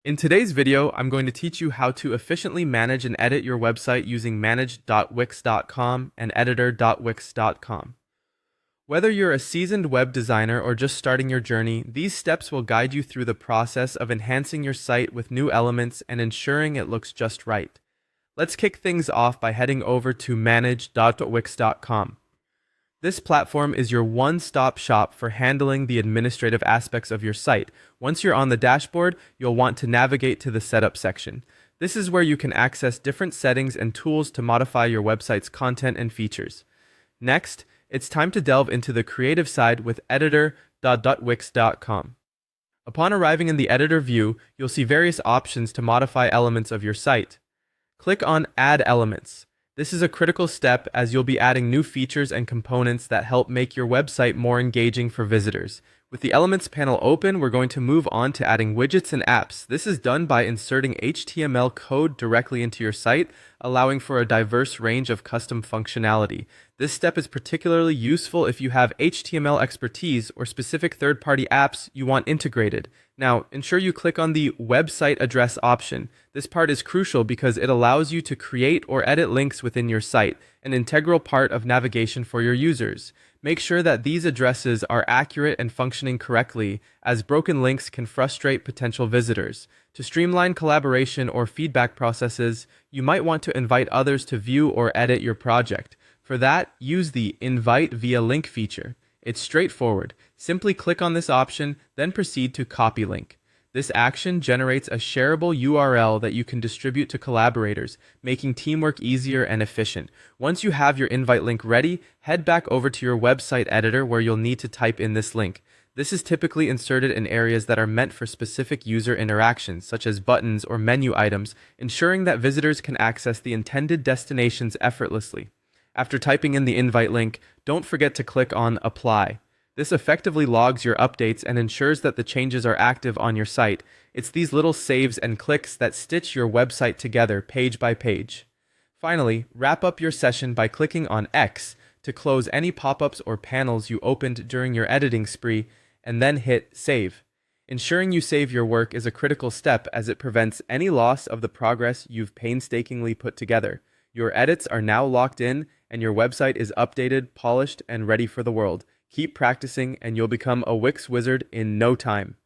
In today's video, I'm going to teach you how to efficiently manage and edit your website using manage.wix.com and editor.wix.com. Whether you're a seasoned web designer or just starting your journey, these steps will guide you through the process of enhancing your site with new elements and ensuring it looks just right. Let's kick things off by heading over to manage.wix.com. This platform is your one-stop shop for handling the administrative aspects of your site. Once you're on the dashboard, you'll want to navigate to the Setup section. This is where you can access different settings and tools to modify your website's content and features. Next, it's time to delve into the creative side with editor.wix.com. Upon arriving in the editor view, you'll see various options to modify elements of your site. Click on Add Elements. This is a critical step as you'll be adding new features and components that help make your website more engaging for visitors. With the Elements panel open, we're going to move on to adding widgets and apps. This is done by inserting HTML code directly into your site, allowing for a diverse range of custom functionality. This step is particularly useful if you have HTML expertise or specific third-party apps you want integrated. Now, ensure you click on the website address option. This part is crucial because it allows you to create or edit links within your site, an integral part of navigation for your users. Make sure that these addresses are accurate and functioning correctly, as broken links can frustrate potential visitors. To streamline collaboration or feedback processes, you might want to invite others to view or edit your project. For that, use the Invite via Link feature. It's straightforward. Simply click on this option, then proceed to Copy Link. This action generates a shareable URL that you can distribute to collaborators, making teamwork easier and efficient. Once you have your invite link ready, head back over to your website editor where you'll need to type in this link. This is typically inserted in areas that are meant for specific user interactions, such as buttons or menu items, ensuring that visitors can access the intended destinations effortlessly. After typing in the invite link, don't forget to click on Apply. This effectively logs your updates and ensures that the changes are active on your site. It's these little saves and clicks that stitch your website together page by page. Finally, wrap up your session by clicking on X to close any pop-ups or panels you opened during your editing spree, and then hit Save. Ensuring you save your work is a critical step as it prevents any loss of the progress you've painstakingly put together. Your edits are now locked in, and your website is updated, polished, and ready for the world. Keep practicing and you'll become a Wix wizard in no time.